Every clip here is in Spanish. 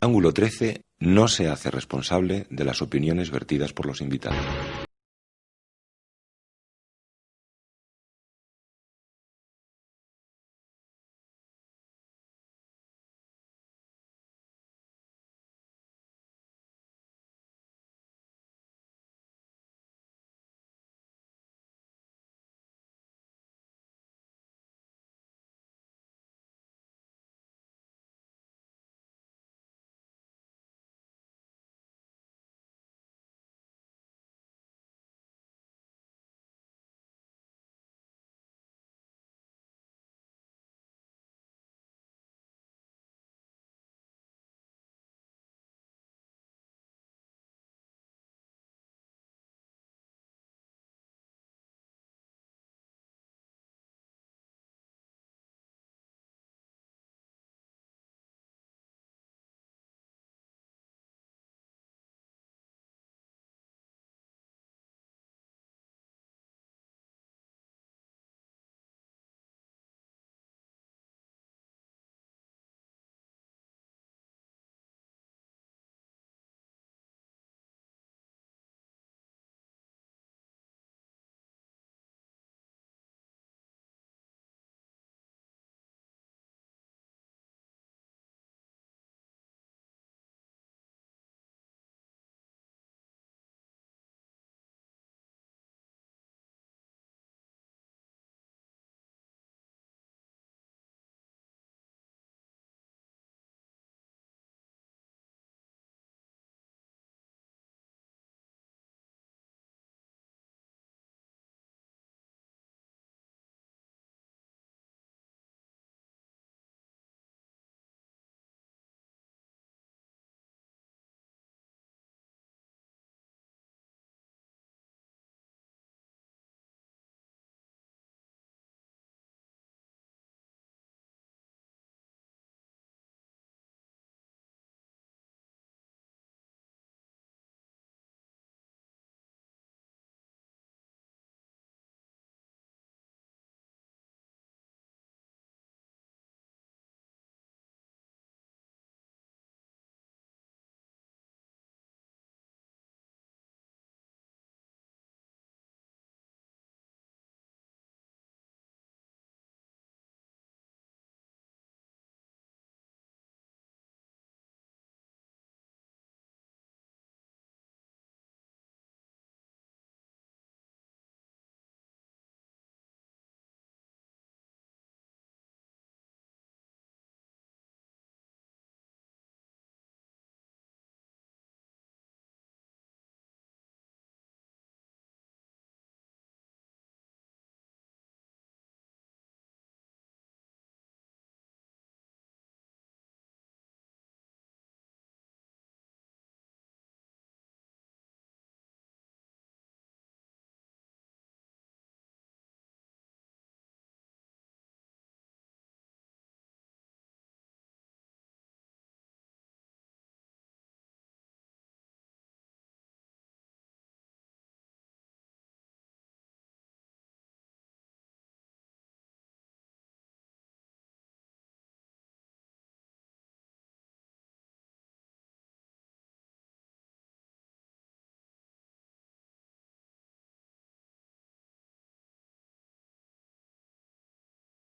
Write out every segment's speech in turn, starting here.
Ángulo 13 no se hace responsable de las opiniones vertidas por los invitados.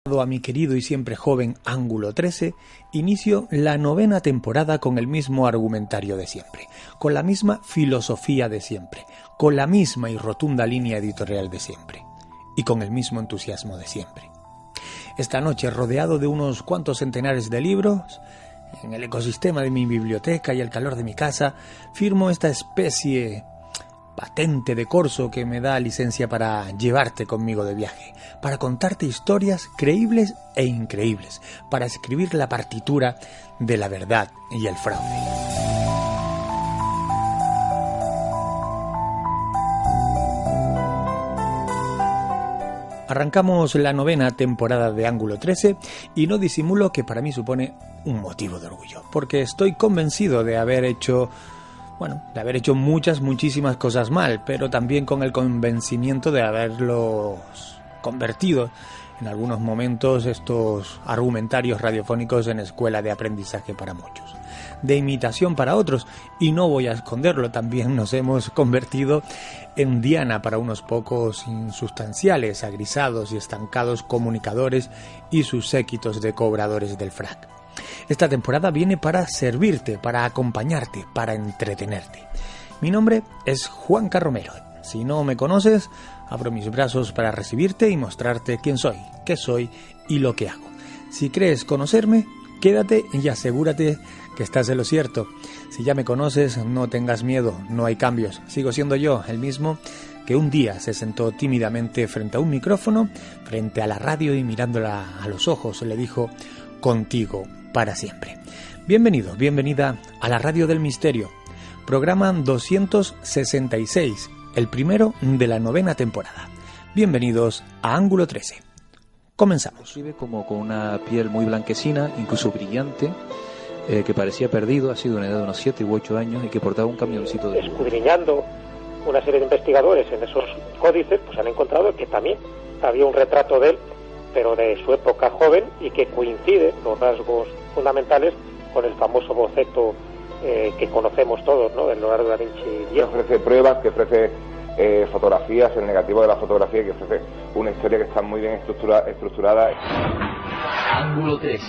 A mi querido y siempre joven Ángulo 13, inicio la 9ª temporada con el mismo argumentario de siempre, con la misma filosofía de siempre, con la misma y rotunda línea editorial de siempre, y con el mismo entusiasmo de siempre. Esta noche, rodeado de unos cuantos centenares de libros, en el ecosistema de mi biblioteca y el calor de mi casa, firmo esta especie patente de corso que me da licencia para llevarte conmigo de viaje, para contarte historias creíbles e increíbles, para escribir la partitura de la verdad y el fraude. Arrancamos la 9ª temporada de Ángulo 13 y no disimulo que para mí supone un motivo de orgullo, porque estoy convencido de haber hecho muchísimas cosas mal, pero también con el convencimiento de haberlos convertido en algunos momentos estos argumentarios radiofónicos en escuela de aprendizaje para muchos. de imitación para otros, y no voy a esconderlo, también nos hemos convertido en diana para unos pocos insustanciales, agrisados y estancados comunicadores y sus séquitos de cobradores del frac. Esta temporada viene para servirte, para acompañarte, para entretenerte. Mi nombre es Juanca Romero. Si no me conoces, abro mis brazos para recibirte y mostrarte quién soy, qué soy y lo que hago. Si crees conocerme, quédate y asegúrate que estás en lo cierto. Si ya me conoces, no tengas miedo, no hay cambios. Sigo siendo yo, el mismo que un día se sentó tímidamente frente a un micrófono, frente a la radio y mirándola a los ojos, le dijo: contigo para siempre. Bienvenido, bienvenida a la Radio del Misterio, programa 266, el primero de la 9ª temporada. Bienvenidos a Ángulo 13. Comenzamos. Vive como con una piel muy blanquecina, incluso brillante, que parecía perdido, ha sido una edad de unos 7 u 8 años y que portaba un camioncito de... Escudriñando una serie de investigadores en esos códices, pues han encontrado que también había un retrato de él, pero de su época joven, y que coincide los rasgos fundamentales con el famoso boceto que conocemos todos, ¿no?, del Leonardo da Vinci viejo. Que ofrece pruebas, que ofrece fotografías, el negativo de la fotografía, que ofrece una historia que está muy bien estructurada. Ángulo 13.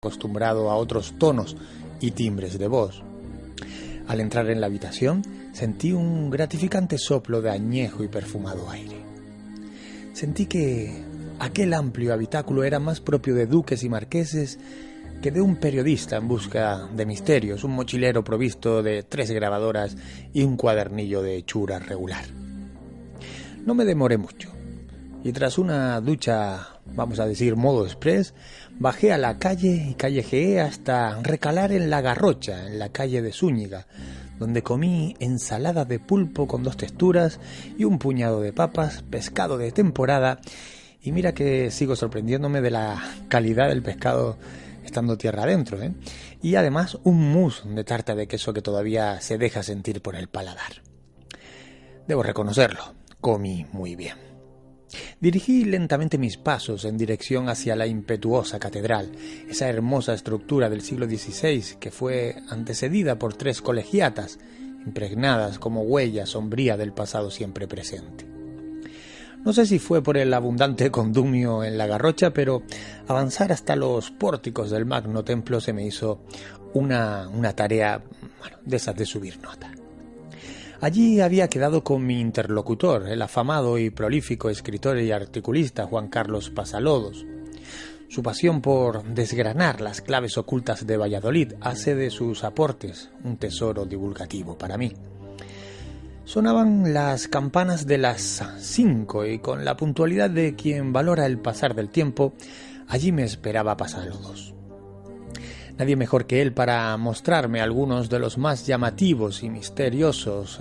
Acostumbrado a otros tonos y timbres de voz. Al entrar en la habitación, sentí un gratificante soplo de añejo y perfumado aire. Sentí que aquel amplio habitáculo era más propio de duques y marqueses que de un periodista en busca de misterios, un mochilero provisto de 3 grabadoras y un cuadernillo de hechura regular. No me demoré mucho, y tras una ducha, vamos a decir modo express, bajé a la calle y callejeé hasta recalar en La Garrocha, en la calle de Zúñiga, donde comí ensalada de pulpo con 2 texturas y un puñado de papas, pescado de temporada, y mira que sigo sorprendiéndome de la calidad del pescado estando tierra adentro, ¿eh? Y además un mousse de tarta de queso que todavía se deja sentir por el paladar. Debo reconocerlo, comí muy bien. Dirigí lentamente mis pasos en dirección hacia la impetuosa catedral, esa hermosa estructura del siglo XVI que fue antecedida por 3 colegiatas, impregnadas como huella sombría del pasado siempre presente. No sé si fue por el abundante condumio en la garrocha, pero avanzar hasta los pórticos del magno templo se me hizo una tarea, de esas de subir nota. Allí había quedado con mi interlocutor, el afamado y prolífico escritor y articulista Juan Carlos Pasalodos. Su pasión por desgranar las claves ocultas de Valladolid hace de sus aportes un tesoro divulgativo para mí. Sonaban las campanas de las 5 y con la puntualidad de quien valora el pasar del tiempo, allí me esperaba Pasalodos. Nadie mejor que él para mostrarme algunos de los más llamativos y misteriosos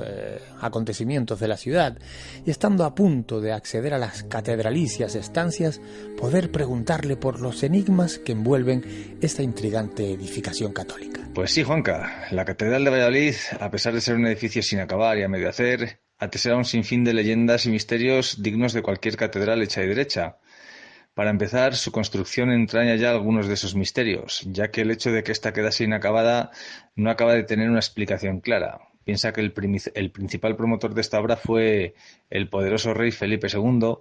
acontecimientos de la ciudad, y estando a punto de acceder a las catedralicias estancias, poder preguntarle por los enigmas que envuelven esta intrigante edificación católica. Pues sí, Juanca, la Catedral de Valladolid, a pesar de ser un edificio sin acabar y a medio hacer, atesora un sinfín de leyendas y misterios dignos de cualquier catedral hecha y derecha. Para empezar, su construcción entraña ya algunos de esos misterios, ya que el hecho de que ésta quedase inacabada no acaba de tener una explicación clara. Piensa que el principal promotor de esta obra fue el poderoso rey Felipe II,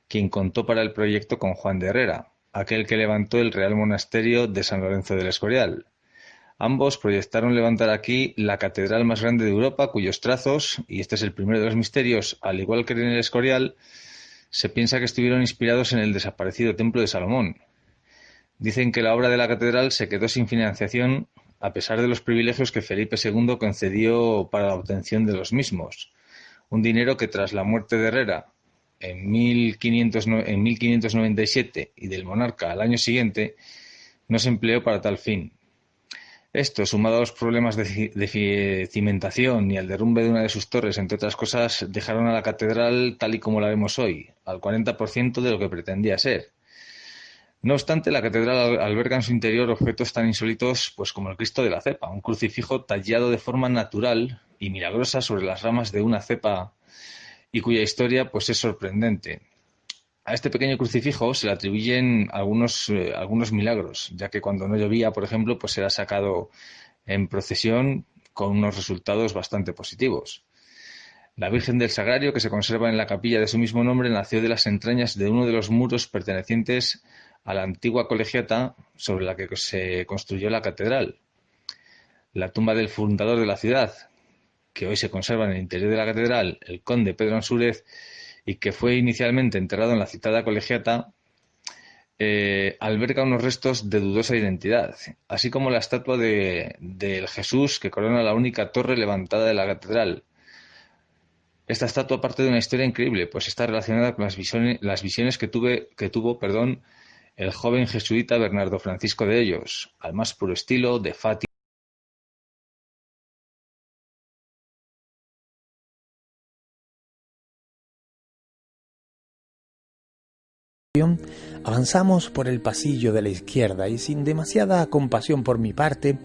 quien contó para el proyecto con Juan de Herrera, aquel que levantó el Real Monasterio de San Lorenzo del Escorial. Ambos proyectaron levantar aquí la catedral más grande de Europa, cuyos trazos, y este es el primero de los misterios, al igual que en el Escorial, se piensa que estuvieron inspirados en el desaparecido Templo de Salomón. Dicen que la obra de la catedral se quedó sin financiación a pesar de los privilegios que Felipe II concedió para la obtención de los mismos. Un dinero que tras la muerte de Herrera en 1597 y del monarca al año siguiente no se empleó para tal fin. Esto, sumado a los problemas de cimentación y al derrumbe de una de sus torres, entre otras cosas, dejaron a la catedral tal y como la vemos hoy, al 40% de lo que pretendía ser. No obstante, la catedral alberga en su interior objetos tan insólitos pues como el Cristo de la Cepa, un crucifijo tallado de forma natural y milagrosa sobre las ramas de una cepa y cuya historia pues es sorprendente. A este pequeño crucifijo se le atribuyen algunos milagros, ya que cuando no llovía, por ejemplo, pues era sacado en procesión con unos resultados bastante positivos. La Virgen del Sagrario, que se conserva en la capilla de su mismo nombre, nació de las entrañas de uno de los muros pertenecientes a la antigua colegiata sobre la que se construyó la catedral. La tumba del fundador de la ciudad, que hoy se conserva en el interior de la catedral, el conde Pedro Ansúrez, y que fue inicialmente enterrado en la citada colegiata, alberga unos restos de dudosa identidad, así como la estatua del Jesús que corona la única torre levantada de la catedral. Esta estatua parte de una historia increíble, pues está relacionada con las visiones que tuvo el joven jesuita Bernardo Francisco de Hoyos, al más puro estilo de Fátima. Avanzamos por el pasillo de la izquierda y sin demasiada compasión por mi parte,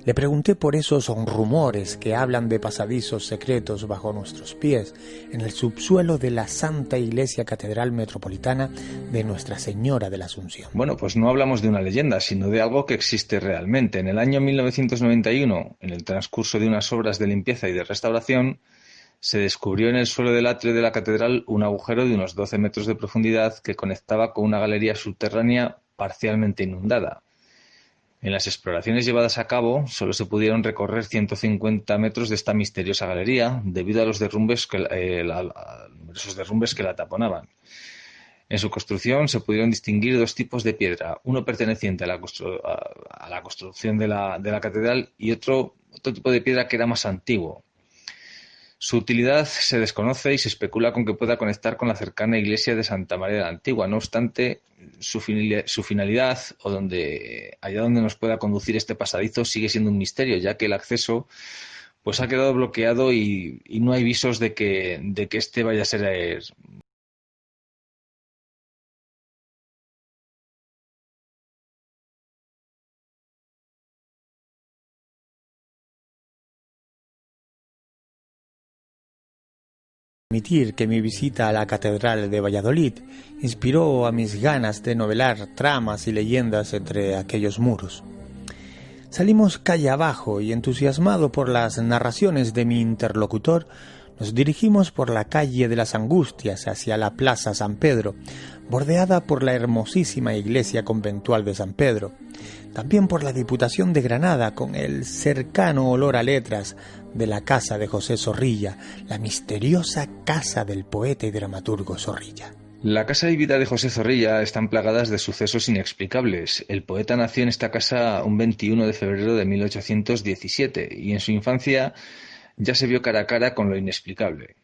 le pregunté por esos rumores que hablan de pasadizos secretos bajo nuestros pies en el subsuelo de la Santa Iglesia Catedral Metropolitana de Nuestra Señora de la Asunción. Bueno, pues no hablamos de una leyenda, sino de algo que existe realmente. En el año 1991, en el transcurso de unas obras de limpieza y de restauración, se descubrió en el suelo del atrio de la catedral un agujero de unos 12 metros de profundidad que conectaba con una galería subterránea parcialmente inundada. En las exploraciones llevadas a cabo, solo se pudieron recorrer 150 metros de esta misteriosa galería debido a los numerosos derrumbes que la taponaban. En su construcción se pudieron distinguir dos tipos de piedra, uno perteneciente a la construcción de la catedral y otro tipo de piedra que era más antiguo. Su utilidad se desconoce y se especula con que pueda conectar con la cercana iglesia de Santa María de la Antigua. No obstante, su finalidad o allá donde nos pueda conducir este pasadizo sigue siendo un misterio, ya que el acceso pues ha quedado bloqueado y no hay visos de que este vaya a ser Admitir que mi visita a la Catedral de Valladolid inspiró a mis ganas de novelar tramas y leyendas entre aquellos muros. Salimos calle abajo y, entusiasmado por las narraciones de mi interlocutor, nos dirigimos por la calle de las Angustias hacia la Plaza San Pedro, bordeada por la hermosísima iglesia conventual de San Pedro, también por la Diputación de Granada con el cercano olor a letras de la casa de José Zorrilla, la misteriosa casa del poeta y dramaturgo Zorrilla. La casa y vida de José Zorrilla están plagadas de sucesos inexplicables. El poeta nació en esta casa un 21 de febrero de 1817 y en su infancia ya se vio cara a cara con lo inexplicable.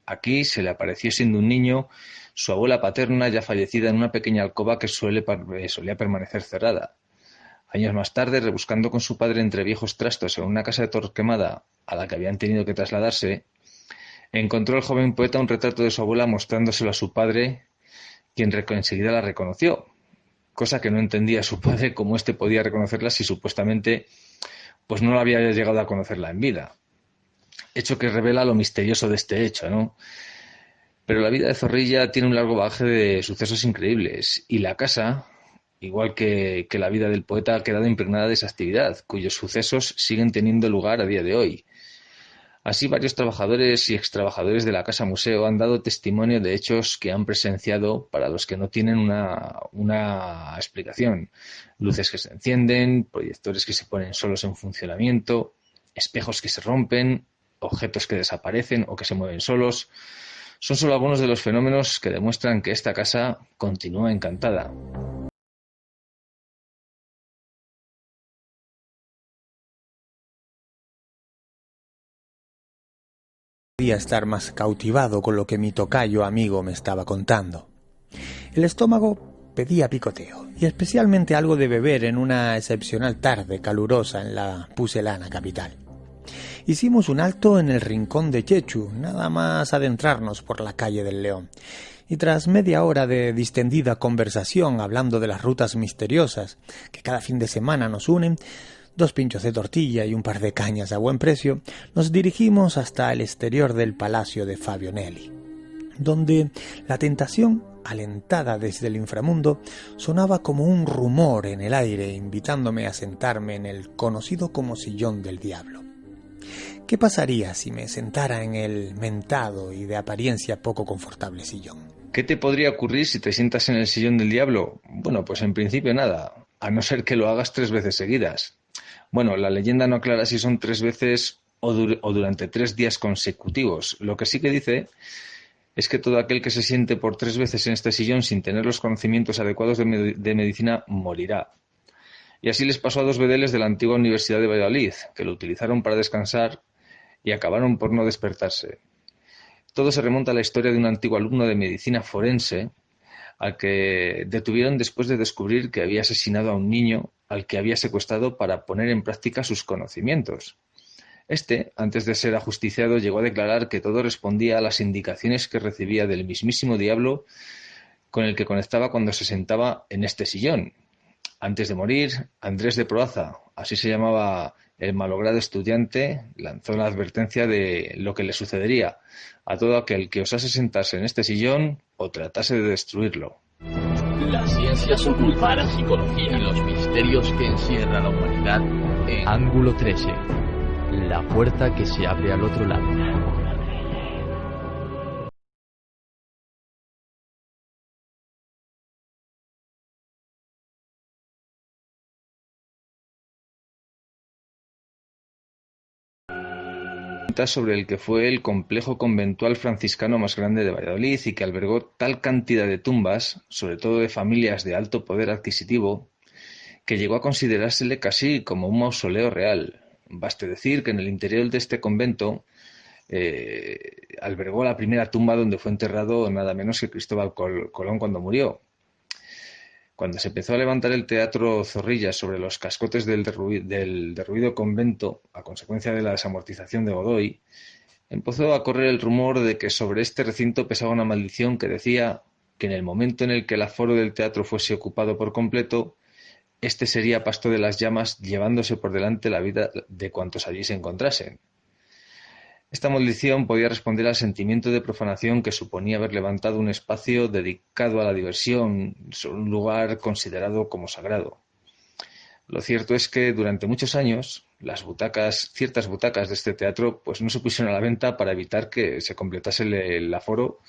Aquí se le apareció siendo un niño su abuela paterna, ya fallecida, en una pequeña alcoba que solía permanecer cerrada. Años más tarde, rebuscando con su padre entre viejos trastos en una casa de Torquemada a la que habían tenido que trasladarse, encontró el joven poeta un retrato de su abuela mostrándoselo a su padre, quien enseguida la reconoció, cosa que no entendía su padre cómo éste podía reconocerla si supuestamente pues no había llegado a conocerla en vida. Hecho que revela lo misterioso de este hecho, ¿no? Pero la vida de Zorrilla tiene un largo bagaje de sucesos increíbles y la casa, igual que la vida del poeta, ha quedado impregnada de esa actividad, cuyos sucesos siguen teniendo lugar a día de hoy. Así, varios trabajadores y extrabajadores de la Casa Museo han dado testimonio de hechos que han presenciado para los que no tienen una explicación. Luces que se encienden, proyectores que se ponen solos en funcionamiento, espejos que se rompen, objetos que desaparecen o que se mueven solos. Son solo algunos de los fenómenos que demuestran que esta casa continúa encantada. Podía estar más cautivado con lo que mi tocayo amigo me estaba contando. El estómago pedía picoteo, y especialmente algo de beber en una excepcional tarde calurosa en la pucelana capital. Hicimos un alto en el rincón de Chechu, nada más adentrarnos por la calle del León, y tras media hora de distendida conversación hablando de las rutas misteriosas que cada fin de semana nos unen, 2 pinchos de tortilla y un par de cañas a buen precio, nos dirigimos hasta el exterior del palacio de Fabio Nelli, donde la tentación, alentada desde el inframundo, sonaba como un rumor en el aire, invitándome a sentarme en el conocido como sillón del diablo. ¿Qué pasaría si me sentara en el mentado y de apariencia poco confortable sillón? ¿Qué te podría ocurrir si te sientas en el sillón del diablo? Bueno, pues en principio nada, a no ser que lo hagas 3 veces seguidas. Bueno, la leyenda no aclara si son 3 veces o durante 3 días consecutivos. Lo que sí que dice es que todo aquel que se siente por 3 veces en este sillón sin tener los conocimientos adecuados de medicina morirá. Y así les pasó a 2 bedeles de la antigua Universidad de Valladolid, que lo utilizaron para descansar y acabaron por no despertarse. Todo se remonta a la historia de un antiguo alumno de medicina forense al que detuvieron después de descubrir que había asesinado a un niño al que había secuestrado para poner en práctica sus conocimientos. Este, antes de ser ajusticiado, llegó a declarar que todo respondía a las indicaciones que recibía del mismísimo diablo con el que conectaba cuando se sentaba en este sillón. Antes de morir, Andrés de Proaza, así se llamaba el malogrado estudiante, lanzó la advertencia de lo que le sucedería a todo aquel que osase sentarse en este sillón o tratase de destruirlo. La ciencia oculta, la psicología y los misterios que encierra la humanidad en Ángulo 13, la puerta que se abre al otro lado. Sobre el que fue el complejo conventual franciscano más grande de Valladolid y que albergó tal cantidad de tumbas, sobre todo de familias de alto poder adquisitivo, que llegó a considerársele casi como un mausoleo real. Baste decir que en el interior de este convento albergó la primera tumba donde fue enterrado nada menos que Cristóbal Colón cuando murió. Cuando se empezó a levantar el teatro Zorrilla sobre los cascotes del derruido convento, a consecuencia de la desamortización de Godoy, empezó a correr el rumor de que sobre este recinto pesaba una maldición que decía que en el momento en el que el aforo del teatro fuese ocupado por completo, este sería pasto de las llamas, llevándose por delante la vida de cuantos allí se encontrasen. Esta maldición podía responder al sentimiento de profanación que suponía haber levantado un espacio dedicado a la diversión, un lugar considerado como sagrado. Lo cierto es que durante muchos años ciertas butacas de este teatro, pues no se pusieron a la venta para evitar que se completase el aforo.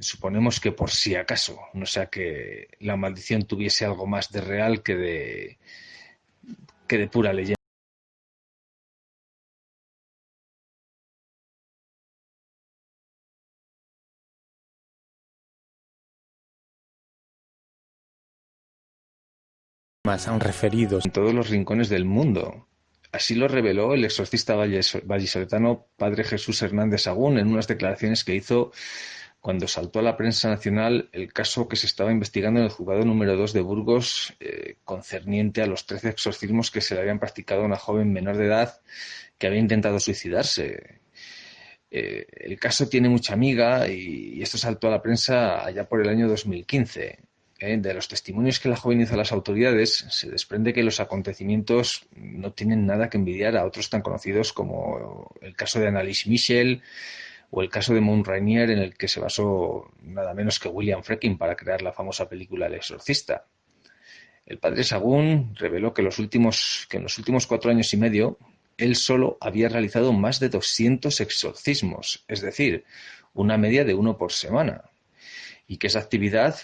Suponemos que por si acaso, no sea que la maldición tuviese algo más de real que de pura leyenda. Más han referidos En todos los rincones del mundo. Así lo reveló el exorcista vallisoletano Padre Jesús Hernández Sagún en unas declaraciones que hizo cuando saltó a la prensa nacional el caso que se estaba investigando en el juzgado número 2 de Burgos, concerniente a los 13 exorcismos que se le habían practicado a una joven menor de edad que había intentado suicidarse. El caso tiene mucha amiga y esto saltó a la prensa allá por el año 2015. De los testimonios que la joven hizo a las autoridades se desprende que los acontecimientos no tienen nada que envidiar a otros tan conocidos como el caso de Annalise Michel o el caso de Mount Rainier, en el que se basó nada menos que William Friedkin para crear la famosa película El Exorcista. El padre Sagún reveló que en los últimos 4 años y medio él solo había realizado más de 200 exorcismos, es decir, una media de 1 por semana, y que esa actividad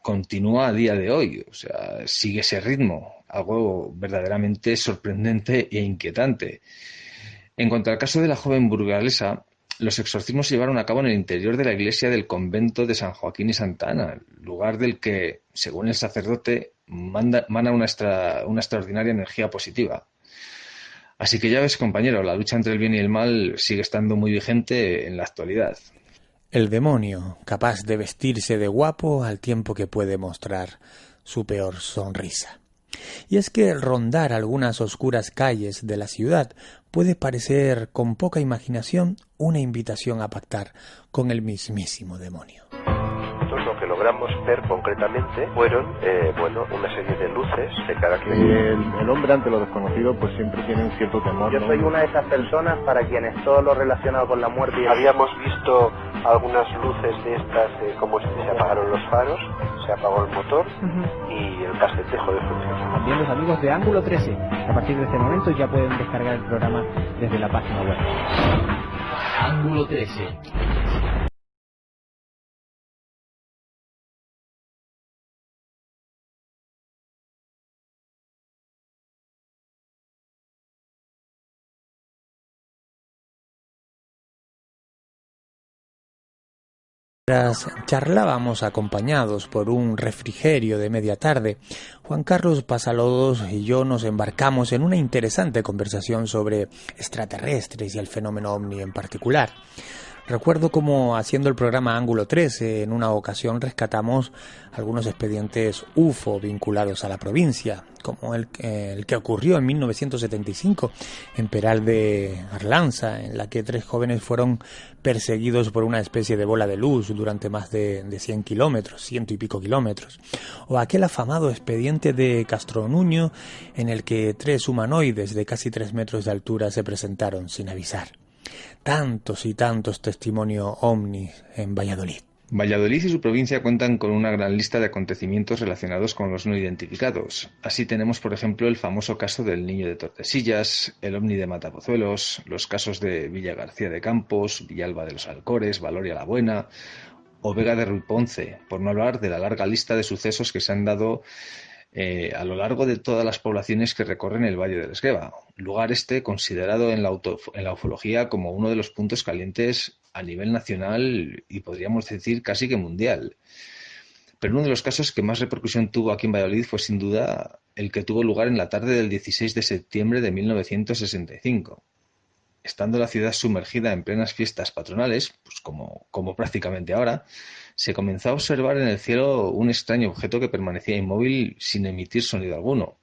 continúa a día de hoy, o sea, sigue ese ritmo, algo verdaderamente sorprendente e inquietante. En cuanto al caso de la joven burgalesa, los exorcismos se llevaron a cabo en el interior de la iglesia del convento de San Joaquín y Santa Ana, lugar del que, según el sacerdote, mana una extraordinaria energía positiva. Así que ya ves, compañero, la lucha entre el bien y el mal sigue estando muy vigente en la actualidad. el demonio, capaz de vestirse de guapo al tiempo que puede mostrar su peor sonrisa. Y es que rondar algunas oscuras calles de la ciudad puede parecer, con poca imaginación, una invitación a pactar con el mismísimo demonio. Lo que logramos ver concretamente fueron una serie de luces de cada quien. El hombre ante lo desconocido pues siempre tiene un cierto temor. Yo soy una de esas personas para quienes todo lo relacionado con la muerte... Habíamos visto algunas luces de estas, como si se apagaron los faros, se apagó el motor y el casete dejó de funcionar. También los amigos de Ángulo 13, a partir de este momento ya pueden descargar el programa desde la página web. Ángulo 13. Mientras charlábamos acompañados por un refrigerio de media tarde, Juan Carlos Pasalodos y yo nos embarcamos en una interesante conversación sobre extraterrestres y el fenómeno ovni en particular. Recuerdo cómo, haciendo el programa Ángulo 13, en una ocasión rescatamos algunos expedientes UFO vinculados a la provincia, como el que ocurrió en 1975 en Peral de Arlanza, en la que 3 jóvenes fueron perseguidos por una especie de bola de luz durante más de 100 kilómetros, 100 y pico kilómetros. O aquel afamado expediente de Castro Nuño, en el que 3 humanoides de casi 3 metros de altura se presentaron sin avisar. Tantos y tantos testimonios ovnis en Valladolid. Valladolid y su provincia cuentan con una gran lista de acontecimientos relacionados con los no identificados. Así tenemos, por ejemplo, el famoso caso del niño de Tordesillas, el ovni de Matapozuelos, los casos de Villa García de Campos, Villalba de los Alcores, Valoria la Buena o Vega de Ruiponce, por no hablar de la larga lista de sucesos que se han dado a lo largo de todas las poblaciones que recorren el Valle del Esgueva, lugar considerado en la ufología como uno de los puntos calientes a nivel nacional y podríamos decir casi que mundial. Pero uno de los casos que más repercusión tuvo aquí en Valladolid fue sin duda el que tuvo lugar en la tarde del 16 de septiembre de 1965. Estando la ciudad sumergida en plenas fiestas patronales, pues como prácticamente ahora, se comenzó a observar en el cielo un extraño objeto que permanecía inmóvil sin emitir sonido alguno.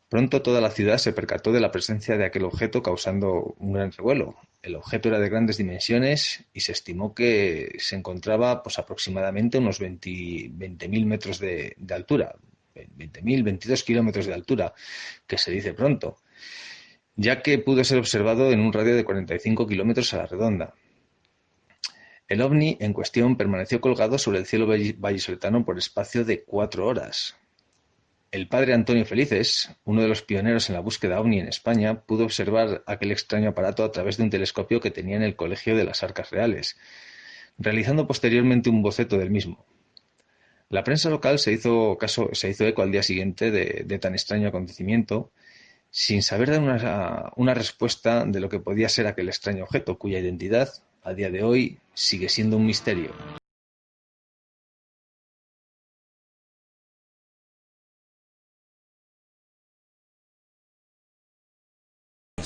Pronto toda la ciudad se percató de la presencia de aquel objeto, causando un gran revuelo. El objeto era de grandes dimensiones y se estimó que se encontraba aproximadamente unos 20.000 metros de altura, 20.000, 22 kilómetros de altura, que se dice pronto. ya que pudo ser observado en un radio de 45 kilómetros a la redonda. El ovni en cuestión permaneció colgado sobre el cielo vallisoletano por espacio de 4 horas. El padre Antonio Felices, uno de los pioneros en la búsqueda ovni en España, pudo observar aquel extraño aparato a través de un telescopio que tenía en el Colegio de las Arcas Reales, realizando posteriormente un boceto del mismo. La prensa local se hizo eco al día siguiente de tan extraño acontecimiento, sin saber dar una respuesta de lo que podía ser aquel extraño objeto, cuya identidad, a día de hoy, sigue siendo un misterio.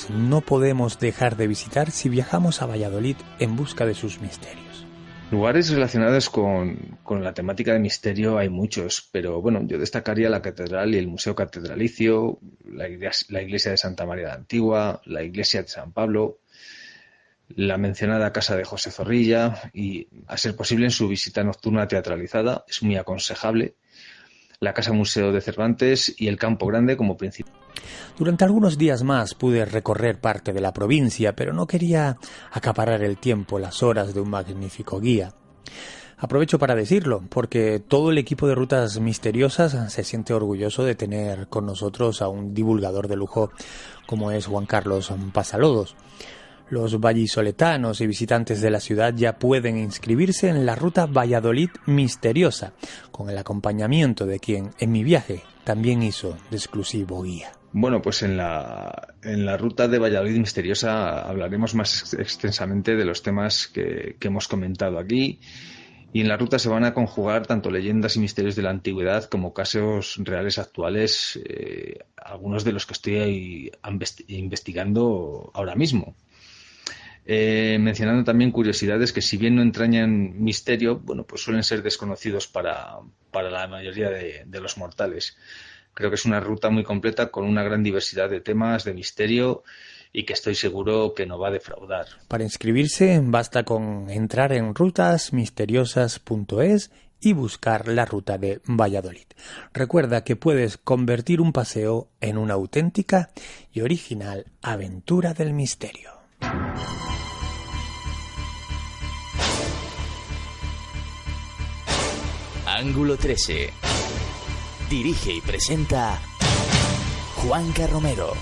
No podemos dejar de visitar si viajamos a Valladolid en busca de sus misterios. Lugares relacionados con la temática de misterio hay muchos, pero bueno, yo destacaría la Catedral y el Museo Catedralicio, la iglesia de Santa María la Antigua, la iglesia de San Pablo, la mencionada casa de José Zorrilla y, a ser posible, en su visita nocturna teatralizada, es muy aconsejable, la Casa Museo de Cervantes y el Campo Grande como principal. Durante algunos días más pude recorrer parte de la provincia, pero no quería acaparar el tiempo, las horas de un magnífico guía. Aprovecho para decirlo, porque todo el equipo de Rutas Misteriosas se siente orgulloso de tener con nosotros a un divulgador de lujo como es Juan Carlos Pasalodos. Los vallisoletanos y visitantes de la ciudad ya pueden inscribirse en la ruta Valladolid Misteriosa, con el acompañamiento de quien en mi viaje también hizo de exclusivo guía. Bueno, pues en la ruta de Valladolid Misteriosa hablaremos más extensamente de los temas que hemos comentado aquí, y en la ruta se van a conjugar tanto leyendas y misterios de la antigüedad como casos reales actuales, algunos de los que estoy investigando ahora mismo. Mencionando también curiosidades que, si bien no entrañan misterio, bueno, pues suelen ser desconocidos para la mayoría de los mortales. Creo que es una ruta muy completa con una gran diversidad de temas de misterio y que estoy seguro que no va a defraudar. Para inscribirse basta con entrar en rutasmisteriosas.es y buscar la ruta de Valladolid. Recuerda que puedes convertir un paseo en una auténtica y original aventura del misterio. Ángulo 13. Dirige y presenta Juanca Romero.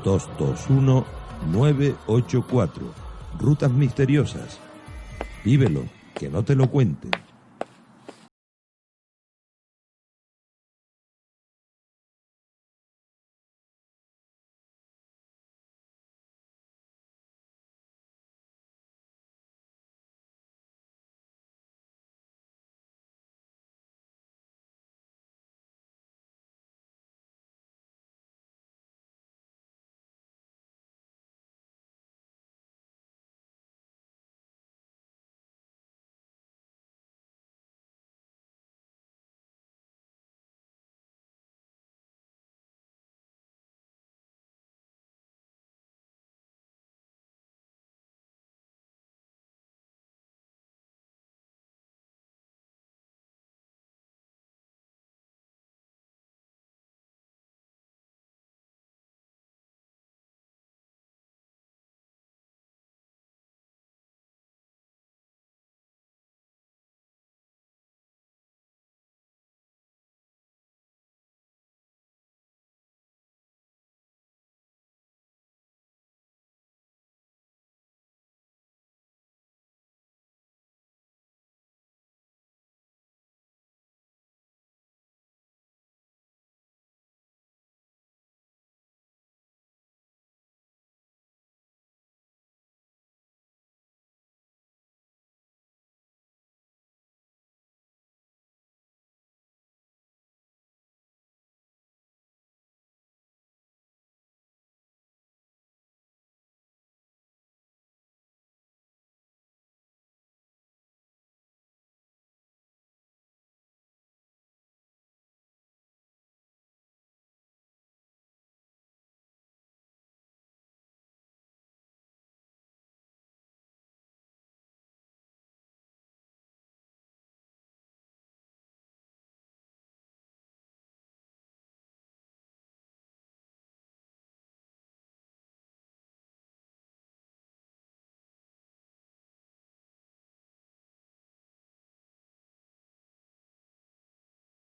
...221-984... Rutas Misteriosas. Vívelo, que no te lo cuenten.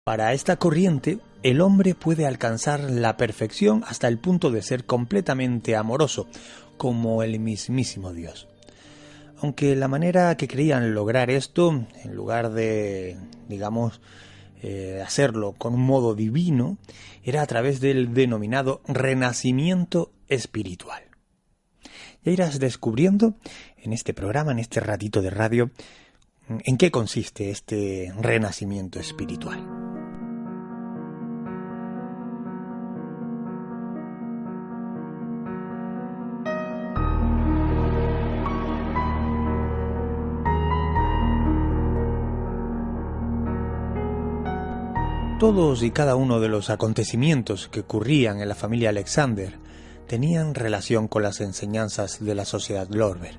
Para esta corriente, el hombre puede alcanzar la perfección hasta el punto de ser completamente amoroso, como el mismísimo Dios. Aunque la manera que creían lograr esto, en lugar de, hacerlo con un modo divino, era a través del denominado renacimiento espiritual. Ya irás descubriendo en este programa, en este ratito de radio, en qué consiste este renacimiento espiritual. Todos y cada uno de los acontecimientos que ocurrían en la familia Alexander tenían relación con las enseñanzas de la sociedad Lorber.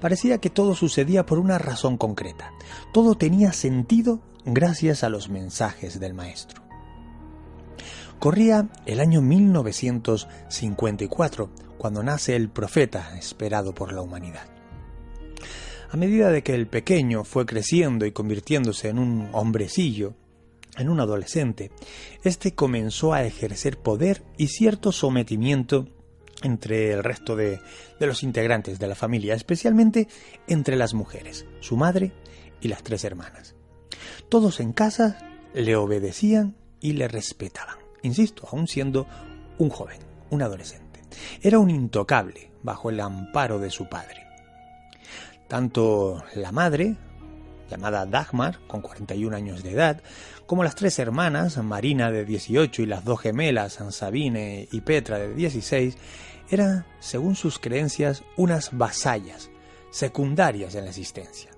Parecía que todo sucedía por una razón concreta. Todo tenía sentido gracias a los mensajes del maestro. Corría el año 1954, cuando nace el profeta esperado por la humanidad. A medida de que el pequeño fue creciendo y convirtiéndose en un hombrecillo, en un adolescente, este comenzó a ejercer poder y cierto sometimiento entre el resto de los integrantes de la familia, especialmente entre las mujeres, su madre y las 3 hermanas. Todos en casa le obedecían y le respetaban, insisto, aún siendo un joven, un adolescente. Era un intocable bajo el amparo de su padre. Tanto la madre, llamada Dagmar, con 41 años de edad, como las 3 hermanas, Marina de 18 y las 2 gemelas, Sabine y Petra de 16, eran, según sus creencias, unas vasallas, secundarias en la existencia.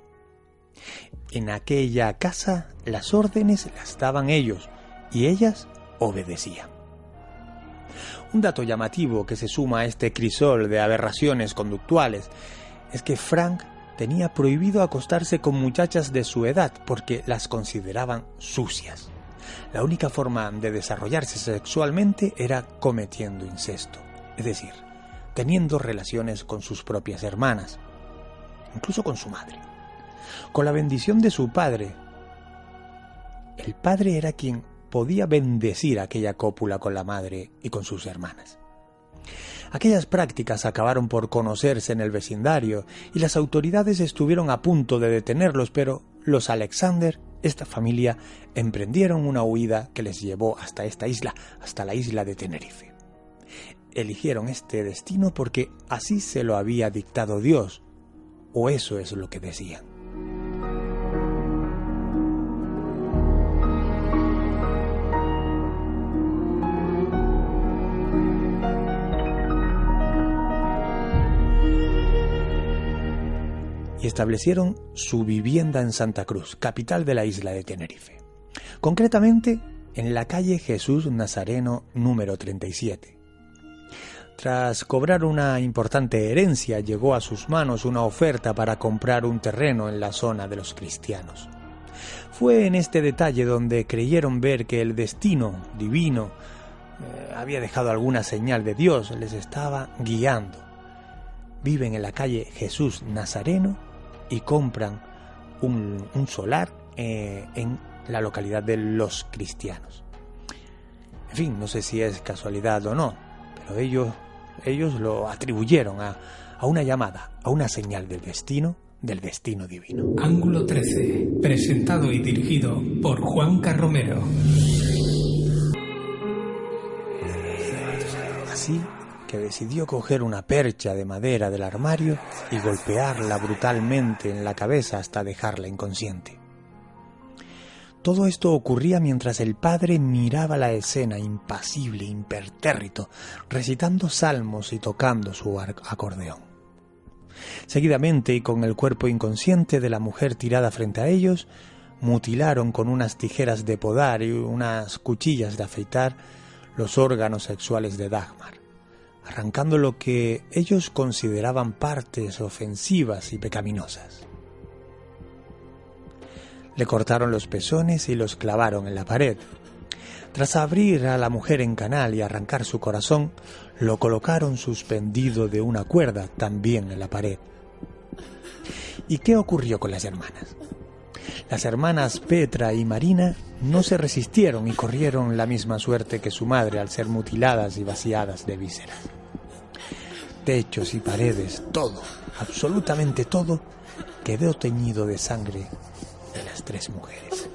En aquella casa las órdenes las daban ellos y ellas obedecían. Un dato llamativo que se suma a este crisol de aberraciones conductuales es que Frank tenía prohibido acostarse con muchachas de su edad porque las consideraban sucias. La única forma de desarrollarse sexualmente era cometiendo incesto, es decir, teniendo relaciones con sus propias hermanas, incluso con su madre. Con la bendición de su padre, el padre era quien podía bendecir aquella cópula con la madre y con sus hermanas. Aquellas prácticas acabaron por conocerse en el vecindario y las autoridades estuvieron a punto de detenerlos, pero los Alexander, esta familia, emprendieron una huida que les llevó hasta esta isla, hasta la isla de Tenerife. Eligieron este destino porque así se lo había dictado Dios, o eso es lo que decían. Y establecieron su vivienda en Santa Cruz, capital de la isla de Tenerife. Concretamente, en la calle Jesús Nazareno número 37. Tras cobrar una importante herencia, llegó a sus manos una oferta para comprar un terreno en la zona de los cristianos. Fue en este detalle donde creyeron ver que el destino divino había dejado alguna señal de Dios, les estaba guiando. Viven en la calle Jesús Nazareno y compran un solar en la localidad de Los Cristianos. En fin, no sé si es casualidad o no, pero ellos lo atribuyeron a una llamada, a una señal del destino divino. Ángulo 13, presentado y dirigido por Juanca Romero. Así que decidió coger una percha de madera del armario y golpearla brutalmente en la cabeza hasta dejarla inconsciente. Todo esto ocurría mientras el padre miraba la escena impasible, impertérrito, recitando salmos y tocando su acordeón. Seguidamente, y con el cuerpo inconsciente de la mujer tirada frente a ellos, mutilaron con unas tijeras de podar y unas cuchillas de afeitar los órganos sexuales de Dagmar, arrancando lo que ellos consideraban partes ofensivas y pecaminosas. Le cortaron los pezones y los clavaron en la pared. Tras abrir a la mujer en canal y arrancar su corazón, lo colocaron suspendido de una cuerda también en la pared. ¿Y qué ocurrió con las hermanas? Las hermanas Petra y Marina no se resistieron y corrieron la misma suerte que su madre al ser mutiladas y vaciadas de vísceras. Techos y paredes, todo, absolutamente todo, quedó teñido de sangre de las 3 mujeres.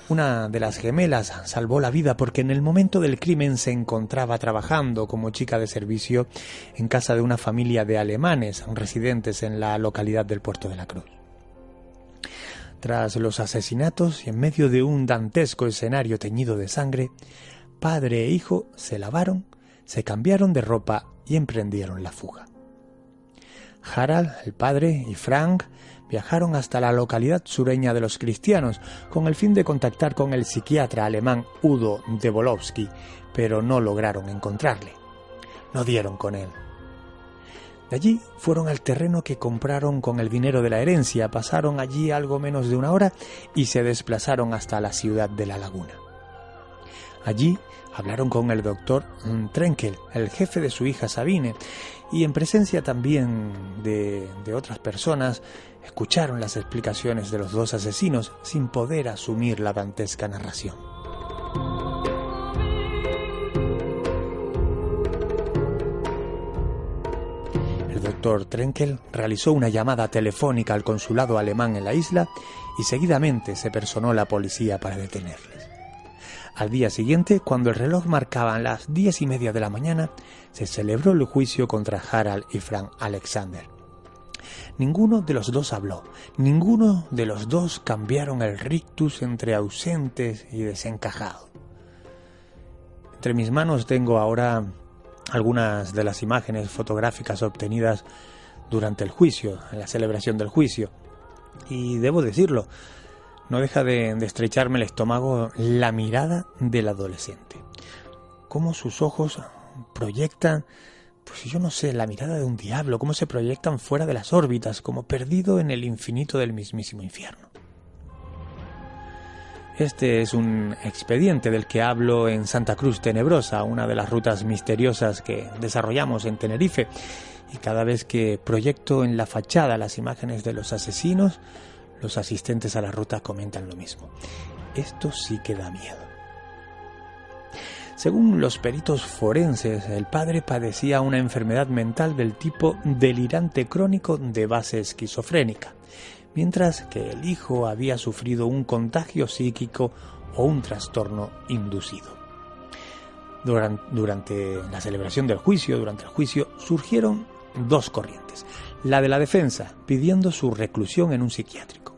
Una de las gemelas salvó la vida porque en el momento del crimen se encontraba trabajando como chica de servicio en casa de una familia de alemanes residentes en la localidad del Puerto de la Cruz. Tras los asesinatos y en medio de un dantesco escenario teñido de sangre, padre e hijo se lavaron, se cambiaron de ropa y emprendieron la fuga. Harald, el padre, y Frank viajaron hasta la localidad sureña de los cristianos con el fin de contactar con el psiquiatra alemán Udo Devolowski, pero no lograron encontrarle. No dieron con él. De allí fueron al terreno que compraron con el dinero de la herencia, pasaron allí algo menos de una hora y se desplazaron hasta la ciudad de La Laguna. Allí hablaron con el doctor Trenkel, el jefe de su hija Sabine, y en presencia también de otras personas, escucharon las explicaciones de los 2 asesinos sin poder asumir la dantesca narración. El doctor Trenkel realizó una llamada telefónica al consulado alemán en la isla y seguidamente se personó la policía para detenerles. Al día siguiente, cuando el reloj marcaba las 10:30 de la mañana, se celebró el juicio contra Harald y Frank Alexander. Ninguno de los 2 habló, ninguno de los 2 cambiaron el rictus entre ausentes y desencajado. Entre mis manos tengo ahora algunas de las imágenes fotográficas obtenidas durante el juicio, en la celebración del juicio, y debo decirlo, no deja de estrecharme el estómago la mirada del adolescente. Cómo sus ojos proyectan, pues yo no sé, la mirada de un diablo, cómo se proyectan fuera de las órbitas, como perdido en el infinito del mismísimo infierno. Este es un expediente del que hablo en Santa Cruz Tenebrosa, una de las rutas misteriosas que desarrollamos en Tenerife, y cada vez que proyecto en la fachada las imágenes de los asesinos, los asistentes a la ruta comentan lo mismo. Esto sí que da miedo. Según los peritos forenses, el padre padecía una enfermedad mental del tipo delirante crónico de base esquizofrénica, mientras que el hijo había sufrido un contagio psíquico o un trastorno inducido. Durante la celebración del juicio, durante el juicio, surgieron 2 corrientes. La de la defensa, pidiendo su reclusión en un psiquiátrico,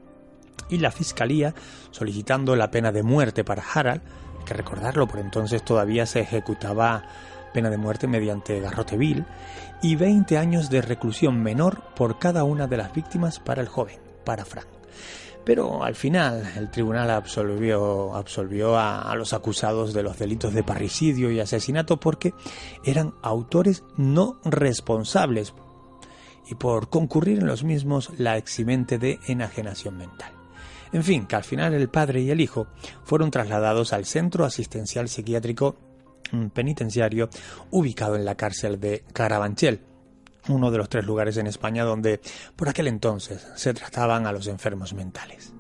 y la fiscalía solicitando la pena de muerte para Harald. Hay que recordarlo, por entonces todavía se ejecutaba pena de muerte mediante garrote vil, y 20 años de reclusión menor por cada una de las víctimas para el joven, para Frank. Pero al final el tribunal absolvió a los acusados de los delitos de parricidio y asesinato porque eran autores no responsables y por concurrir en los mismos la eximente de enajenación mental. En fin, que al final el padre y el hijo fueron trasladados al Centro Asistencial Psiquiátrico Penitenciario ubicado en la cárcel de Carabanchel, uno de los 3 lugares en España donde por aquel entonces se trataban a los enfermos mentales.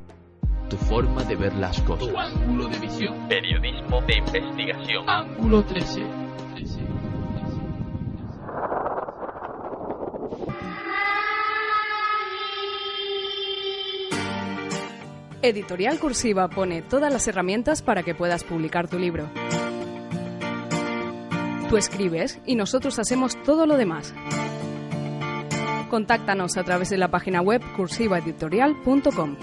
Tu forma de ver las cosas. Tu ángulo de visión. Periodismo de investigación. Ángulo 13. Editorial Cursiva pone todas las herramientas para que puedas publicar tu libro. Tú escribes y nosotros hacemos todo lo demás. Contáctanos a través de la página web cursivaeditorial.com.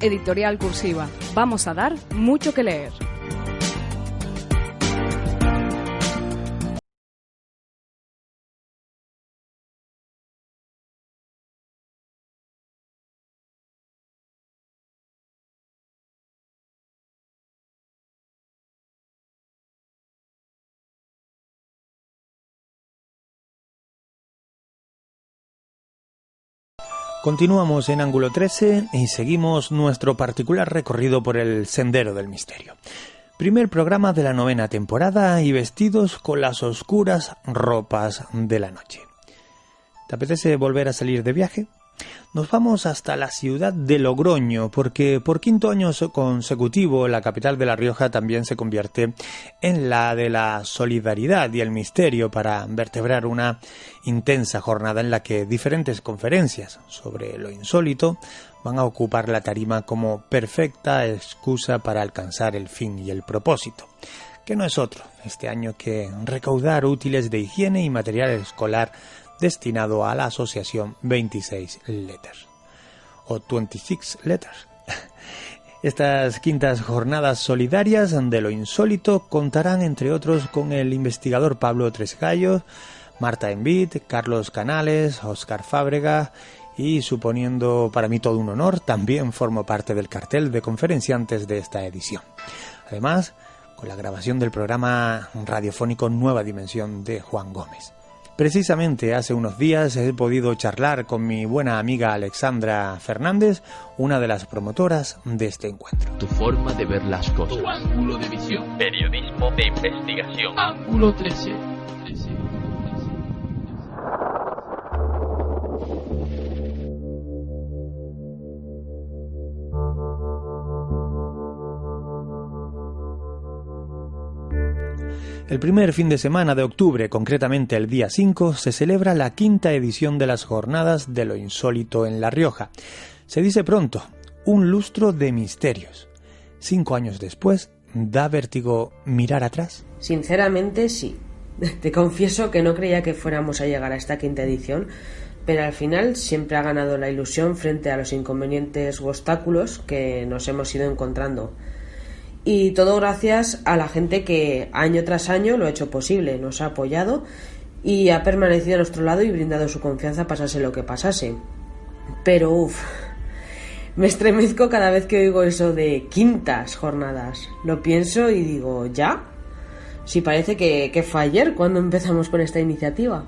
Editorial Cursiva. Vamos a dar mucho que leer. Continuamos en Ángulo 13 y seguimos nuestro particular recorrido por el Sendero del Misterio. Primer programa de la 9ª temporada y vestidos con las oscuras ropas de la noche. ¿Te apetece volver a salir de viaje? Nos vamos hasta la ciudad de Logroño, porque por quinto año consecutivo la capital de La Rioja también se convierte en la de la solidaridad y el misterio para vertebrar una intensa jornada en la que diferentes conferencias sobre lo insólito van a ocupar la tarima como perfecta excusa para alcanzar el fin y el propósito, que no es otro este año que recaudar útiles de higiene y material escolar destinado a la asociación 26 Letters, o 26 Letters. Estas quintas jornadas solidarias de lo insólito contarán, entre otros, con el investigador Pablo Tresgallos, Marta Envid, Carlos Canales, Óscar Fábrega y, suponiendo para mí todo un honor, también formo parte del cartel de conferenciantes de esta edición. Además, con la grabación del programa radiofónico Nueva Dimensión de Juan Gómez. Precisamente hace unos días he podido charlar con mi buena amiga Alexandra Fernández, una de las promotoras de este encuentro. Tu forma de ver las cosas. Tu ángulo de visión. Periodismo de investigación. Ángulo 13. El primer fin de semana de octubre, concretamente el día 5, se celebra la quinta edición de las Jornadas de lo Insólito en La Rioja. Se dice pronto, un lustro de misterios. 5 años después, ¿da vértigo mirar atrás? Sinceramente, sí. Te confieso que no creía que fuéramos a llegar a esta quinta edición, pero al final siempre ha ganado la ilusión frente a los inconvenientes u obstáculos que nos hemos ido encontrando. Y todo gracias a la gente que año tras año lo ha hecho posible, nos ha apoyado y ha permanecido a nuestro lado y brindado su confianza pasase lo que pasase. Pero me estremezco cada vez que oigo eso de quintas jornadas. Lo pienso y digo, ¿ya? Si parece que fue ayer cuando empezamos con esta iniciativa.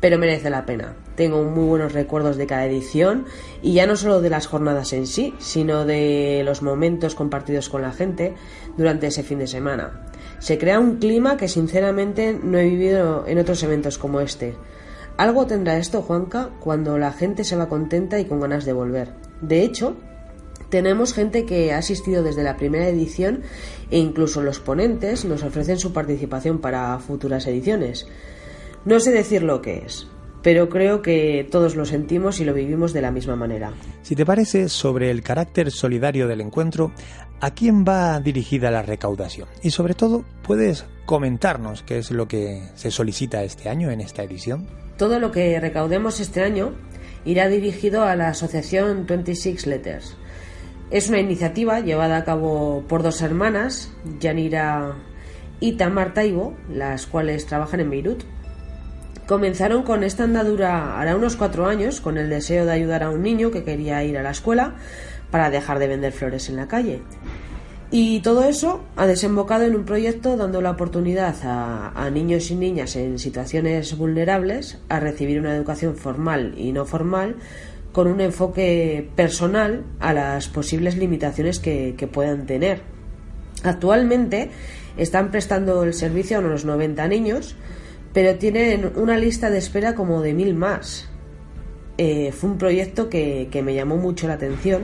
Pero merece la pena. Tengo muy buenos recuerdos de cada edición y ya no solo de las jornadas en sí, sino de los momentos compartidos con la gente durante ese fin de semana. Se crea un clima que sinceramente no he vivido en otros eventos como este. Algo tendrá esto, Juanca, cuando la gente se va contenta y con ganas de volver. De hecho, tenemos gente que ha asistido desde la primera edición e incluso los ponentes nos ofrecen su participación para futuras ediciones. No sé decir lo que es, pero creo que todos lo sentimos y lo vivimos de la misma manera. Si te parece, sobre el carácter solidario del encuentro, ¿a quién va dirigida la recaudación? Y sobre todo, ¿puedes comentarnos qué es lo que se solicita este año en esta edición? Todo lo que recaudemos este año irá dirigido a la asociación 26 Letters. Es una iniciativa llevada a cabo por 2 hermanas, Yanira y Tamar Taibo, las cuales trabajan en Beirut. Comenzaron con esta andadura hará unos 4 años con el deseo de ayudar a un niño que quería ir a la escuela para dejar de vender flores en la calle. Y todo eso ha desembocado en un proyecto dando la oportunidad a niños y niñas en situaciones vulnerables a recibir una educación formal y no formal con un enfoque personal a las posibles limitaciones que puedan tener. Actualmente están prestando el servicio a unos 90 niños, pero tienen una lista de espera como de 1000 más. Fue un proyecto que me llamó mucho la atención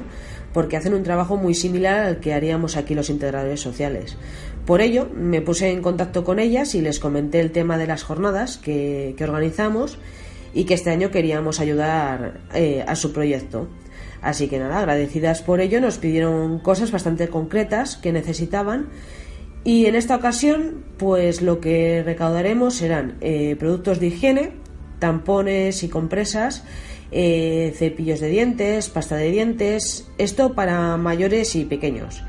porque hacen un trabajo muy similar al que haríamos aquí los integradores sociales. Por ello, me puse en contacto con ellas y les comenté el tema de las jornadas que organizamos y que este año queríamos ayudar a su proyecto. Así que nada, agradecidas por ello, nos pidieron cosas bastante concretas que necesitaban. Y en esta ocasión, pues lo que recaudaremos serán productos de higiene, tampones y compresas, cepillos de dientes, pasta de dientes, esto para mayores y pequeños.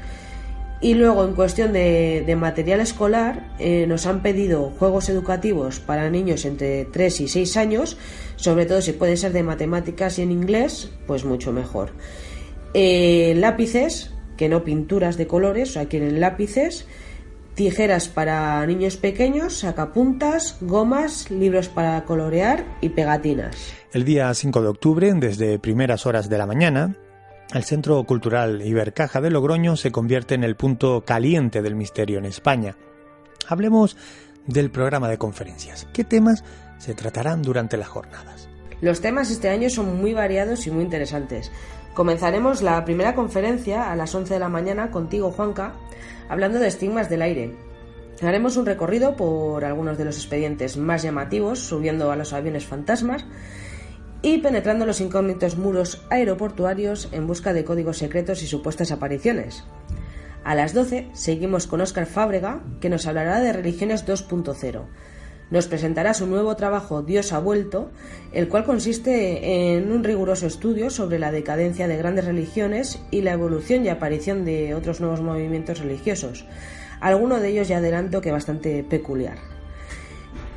Y luego, en cuestión de material escolar, nos han pedido juegos educativos para niños entre 3 y 6 años, sobre todo si puede ser de matemáticas y en inglés, pues mucho mejor. Lápices, que no pinturas de colores, o sea, quieren lápices, tijeras para niños pequeños, sacapuntas, gomas, libros para colorear y pegatinas. El día 5 de octubre, desde primeras horas de la mañana, el Centro Cultural Ibercaja de Logroño se convierte en el punto caliente del misterio en España. Hablemos del programa de conferencias. ¿Qué temas se tratarán durante las jornadas? Los temas este año son muy variados y muy interesantes. Comenzaremos la primera conferencia a las 11 de la mañana contigo, Juanca, hablando de estigmas del aire. Haremos un recorrido por algunos de los expedientes más llamativos, subiendo a los aviones fantasmas y penetrando los incógnitos muros aeroportuarios en busca de códigos secretos y supuestas apariciones. A las 12 seguimos con Óscar Fábrega, que nos hablará de Religiones 2.0. Nos presentará su nuevo trabajo Dios ha vuelto, el cual consiste en un riguroso estudio sobre la decadencia de grandes religiones y la evolución y aparición de otros nuevos movimientos religiosos. Alguno de ellos ya adelanto que bastante peculiar.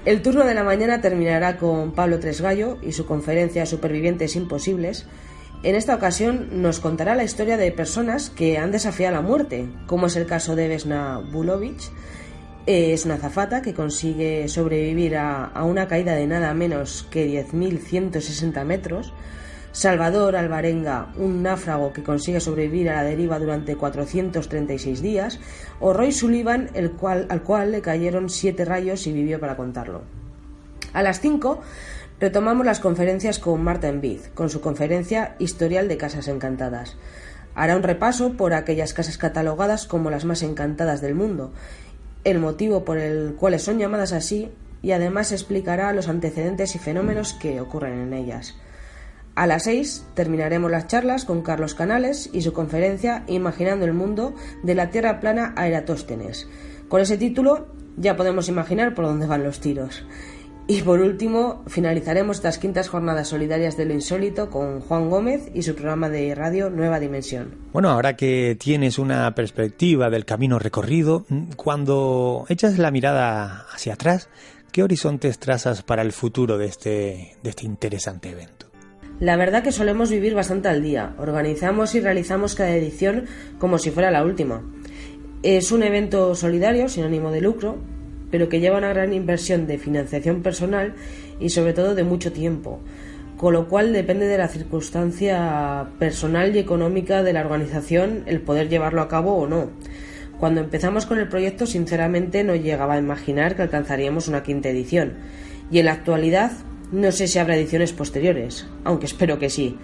El turno de la mañana terminará con Pablo Tresgallo y su conferencia Supervivientes Imposibles. En esta ocasión nos contará la historia de personas que han desafiado la muerte, como es el caso de Vesna Vulovic. Es una azafata que consigue sobrevivir a una caída de nada menos que 10.160 metros. Salvador Alvarenga, un náufrago que consigue sobrevivir a la deriva durante 436 días. O Roy Sullivan, al cual le cayeron 7 rayos y vivió para contarlo. A las 5 retomamos las conferencias con Marta Envid, con su conferencia Historial de Casas Encantadas. Hará un repaso por aquellas casas catalogadas como las más encantadas del mundo, el motivo por el cual son llamadas así, y además explicará los antecedentes y fenómenos que ocurren en ellas. A las 6 terminaremos las charlas con Carlos Canales y su conferencia Imaginando el mundo de la Tierra plana a Eratóstenes. Con ese título ya podemos imaginar por dónde van los tiros. Y por último, finalizaremos estas quintas jornadas solidarias de lo insólito con Juan Gómez y su programa de radio Nueva Dimensión. Bueno, ahora que tienes una perspectiva del camino recorrido, cuando echas la mirada hacia atrás, ¿qué horizontes trazas para el futuro de este interesante evento? La verdad que solemos vivir bastante al día. Organizamos y realizamos cada edición como si fuera la última. Es un evento solidario, sin ánimo de lucro, pero que lleva una gran inversión de financiación personal y sobre todo de mucho tiempo, con lo cual depende de la circunstancia personal y económica de la organización el poder llevarlo a cabo o no. Cuando empezamos con el proyecto, sinceramente no llegaba a imaginar que alcanzaríamos una quinta edición, y en la actualidad no sé si habrá ediciones posteriores, aunque espero que sí.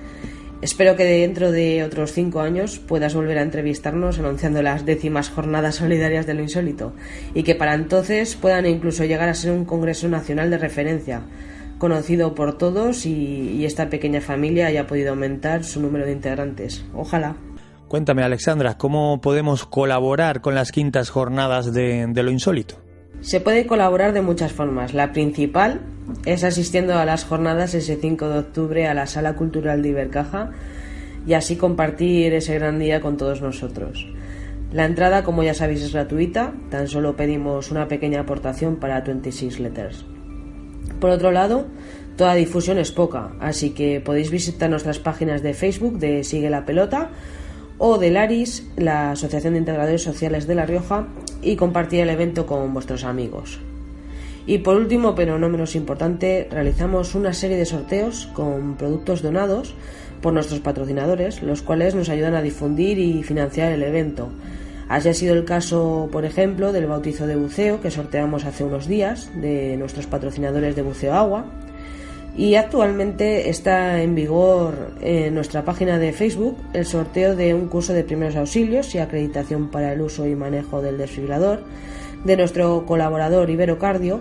Espero que dentro de otros 5 años puedas volver a entrevistarnos anunciando las 10º jornadas solidarias de lo insólito, y que para entonces puedan incluso llegar a ser un congreso nacional de referencia, conocido por todos, y esta pequeña familia haya podido aumentar su número de integrantes. Ojalá. Cuéntame, Alexandra, ¿cómo podemos colaborar con las quintas jornadas de lo insólito? Se puede colaborar de muchas formas. La principal es asistiendo a las jornadas ese 5 de octubre a la Sala Cultural de Ibercaja y así compartir ese gran día con todos nosotros. La entrada, como ya sabéis, es gratuita, tan solo pedimos una pequeña aportación para 26 Letters. Por otro lado, toda difusión es poca, así que podéis visitar nuestras páginas de Facebook de Sigue la Pelota o del ARIS, la Asociación de Integradores Sociales de La Rioja, y compartir el evento con vuestros amigos. Y por último, pero no menos importante, realizamos una serie de sorteos con productos donados por nuestros patrocinadores, los cuales nos ayudan a difundir y financiar el evento. Así ha sido el caso, por ejemplo, del bautizo de buceo que sorteamos hace unos días de nuestros patrocinadores de Buceo Agua. Y actualmente está en vigor en nuestra página de Facebook el sorteo de un curso de primeros auxilios y acreditación para el uso y manejo del desfibrilador de nuestro colaborador Iberocardio,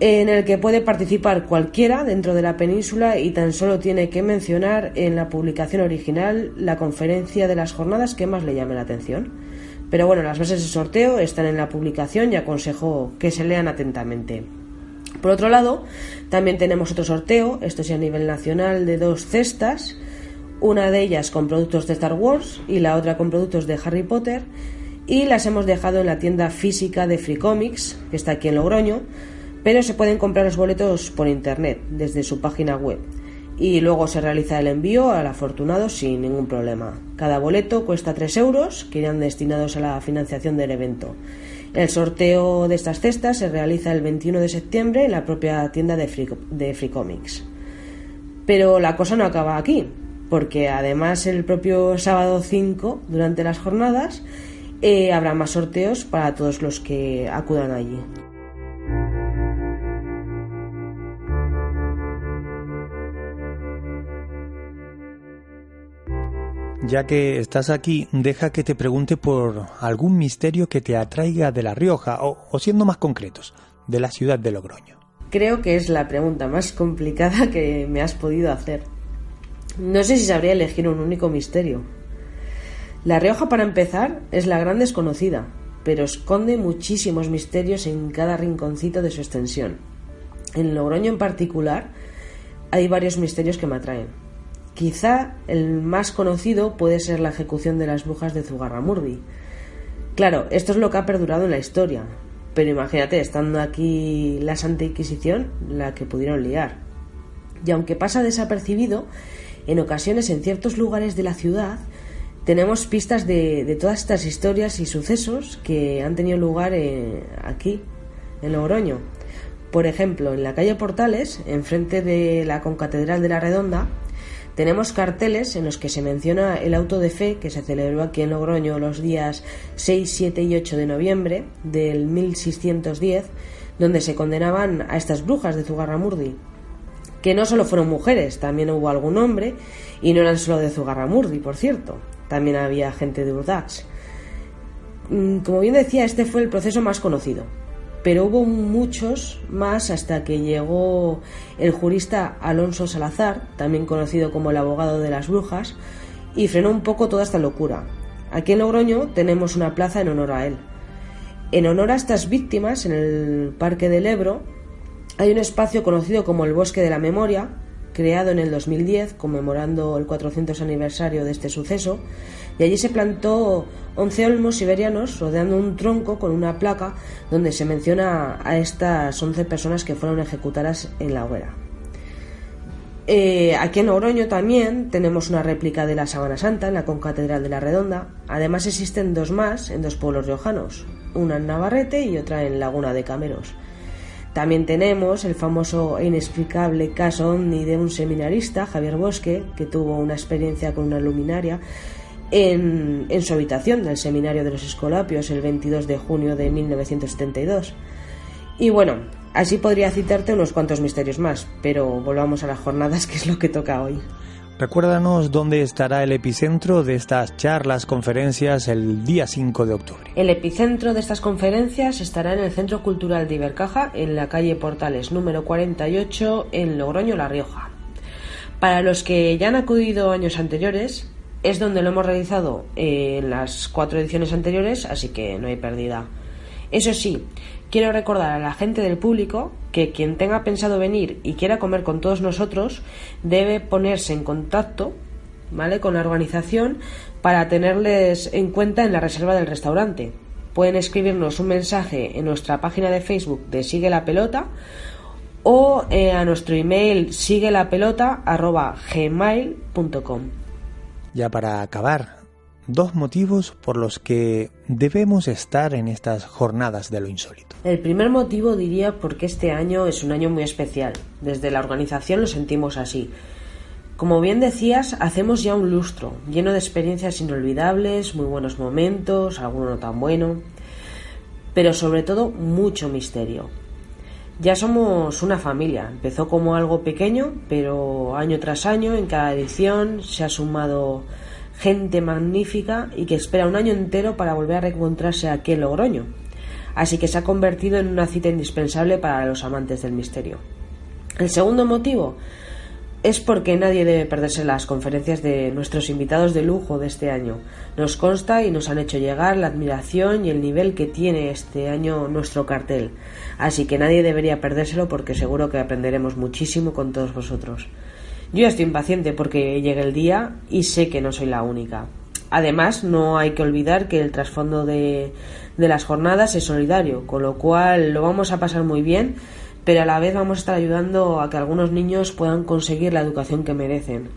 en el que puede participar cualquiera dentro de la península y tan solo tiene que mencionar en la publicación original la conferencia de las jornadas que más le llame la atención. Pero bueno, las bases de sorteo están en la publicación y aconsejo que se lean atentamente. Por otro lado, también tenemos otro sorteo, esto sí a nivel nacional, de 2 cestas, una de ellas con productos de Star Wars y la otra con productos de Harry Potter, y las hemos dejado en la tienda física de Free Comics, que está aquí en Logroño, pero se pueden comprar los boletos por internet, desde su página web, y luego se realiza el envío al afortunado sin ningún problema. Cada boleto cuesta 3 euros, que irán destinados a la financiación del evento. El sorteo de estas cestas se realiza el 21 de septiembre en la propia tienda de Free Comics. Pero la cosa no acaba aquí, porque además el propio sábado 5, durante las jornadas, habrá más sorteos para todos los que acudan allí. Ya que estás aquí, deja que te pregunte por algún misterio que te atraiga de La Rioja, o siendo más concretos, de la ciudad de Logroño. Creo que es la pregunta más complicada que me has podido hacer. No sé si sabría elegir un único misterio. La Rioja, para empezar, es la gran desconocida, pero esconde muchísimos misterios en cada rinconcito de su extensión. En Logroño en particular hay varios misterios que me atraen. Quizá el más conocido puede ser la ejecución de las brujas de Zugarramurdi. Claro, esto es lo que ha perdurado en la historia, pero imagínate, estando aquí la Santa Inquisición, la que pudieron liar. Y aunque pasa desapercibido, en ocasiones en ciertos lugares de la ciudad tenemos pistas de todas estas historias y sucesos que han tenido lugar aquí, en Logroño. Por ejemplo, en la calle Portales, enfrente de la Concatedral de la Redonda, tenemos carteles en los que se menciona el auto de fe que se celebró aquí en Logroño los días 6, 7 y 8 de noviembre del 1610, donde se condenaban a estas brujas de Zugarramurdi, que no solo fueron mujeres, también hubo algún hombre, y no eran solo de Zugarramurdi, por cierto, también había gente de Urdax. Como bien decía, este fue el proceso más conocido, pero hubo muchos más hasta que llegó el jurista Alonso Salazar, también conocido como el abogado de las brujas, y frenó un poco toda esta locura. Aquí en Logroño tenemos una plaza en honor a él. En honor a estas víctimas, en el Parque del Ebro, hay un espacio conocido como el Bosque de la Memoria, creado en el 2010, conmemorando el 400 aniversario de este suceso, y allí se plantó 11 olmos siberianos rodeando un tronco con una placa donde se menciona a estas 11 personas que fueron ejecutadas en la hoguera. Aquí en Logroño también tenemos una réplica de la Sábana Santa en la Concatedral de la Redonda. Además existen dos más en dos pueblos riojanos, una en Navarrete y otra en Laguna de Cameros. También tenemos el famoso e inexplicable caso ovni de un seminarista, Javier Bosque, que tuvo una experiencia con una luminaria en su habitación del Seminario de los Escolapios el 22 de junio de 1972. Y bueno, así podría citarte unos cuantos misterios más, pero volvamos a las jornadas, que es lo que toca hoy. Recuérdanos dónde estará el epicentro de estas charlas, conferencias, el día 5 de octubre. El epicentro de estas conferencias estará en el Centro Cultural de Ibercaja, en la calle Portales número 48, en Logroño, La Rioja. Para los que ya han acudido años anteriores, es donde lo hemos realizado en las 4 ediciones anteriores, así que no hay pérdida. Eso sí, quiero recordar a la gente del público que quien tenga pensado venir y quiera comer con todos nosotros debe ponerse en contacto, ¿vale?, con la organización para tenerles en cuenta en la reserva del restaurante. Pueden escribirnos un mensaje en nuestra página de Facebook de Sigue la Pelota o a nuestro email siguelapelota@gmail.com. Ya para acabar, 2 motivos por los que debemos estar en estas jornadas de lo insólito. El primer motivo diría porque este año es un año muy especial. Desde la organización lo sentimos así. Como bien decías, hacemos ya un lustro, lleno de experiencias inolvidables, muy buenos momentos, alguno no tan bueno, pero sobre todo mucho misterio. Ya somos una familia. Empezó como algo pequeño, pero año tras año, en cada edición, se ha sumado gente magnífica y que espera un año entero para volver a reencontrarse aquí en Logroño. Así que se ha convertido en una cita indispensable para los amantes del misterio. El segundo motivo es porque nadie debe perderse las conferencias de nuestros invitados de lujo de este año. Nos consta y nos han hecho llegar la admiración y el nivel que tiene este año nuestro cartel. Así que nadie debería perdérselo porque seguro que aprenderemos muchísimo con todos vosotros. Yo ya estoy impaciente porque llegue el día y sé que no soy la única. Además, no hay que olvidar que el trasfondo de las jornadas es solidario, con lo cual lo vamos a pasar muy bien, pero a la vez vamos a estar ayudando a que algunos niños puedan conseguir la educación que merecen.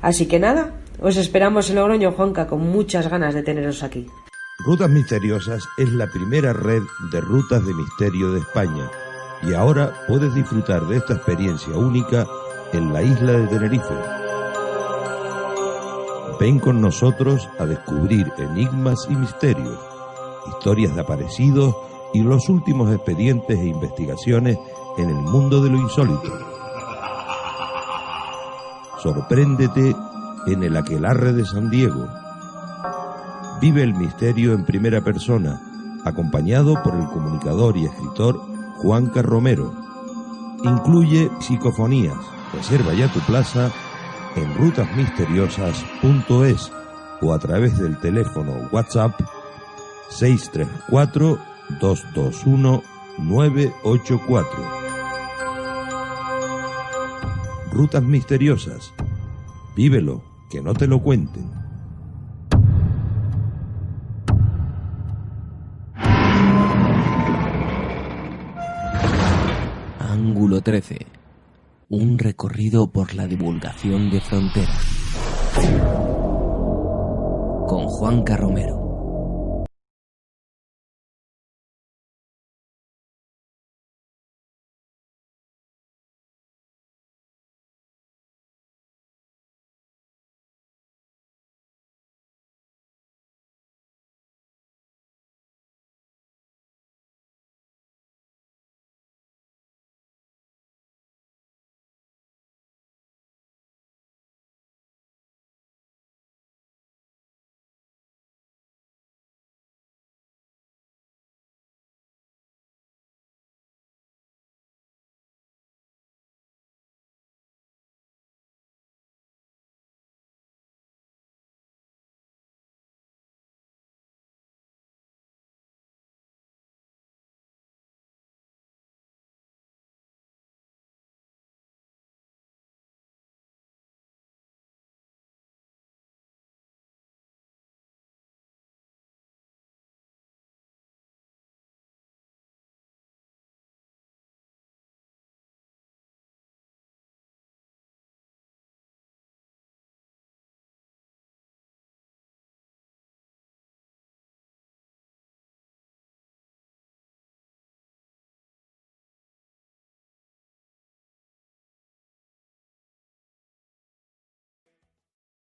Así que nada, os esperamos en Logroño, Juanca, con muchas ganas de teneros aquí. Rutas Misteriosas es la primera red de rutas de misterio de España y ahora puedes disfrutar de esta experiencia única en la isla de Tenerife. Ven con nosotros a descubrir enigmas y misterios, historias de aparecidos y los últimos expedientes e investigaciones en el mundo de lo insólito. Sorpréndete en el Aquelarre de San Diego. Vive el misterio en primera persona, acompañado por el comunicador y escritor Juanca Romero. Incluye psicofonías. Reserva ya tu plaza en rutasmisteriosas.es o a través del teléfono WhatsApp 634-221-984. Rutas Misteriosas. Vívelo, que no te lo cuenten. Ángulo 13. Un recorrido por la divulgación de fronteras. Con Juanca Romero.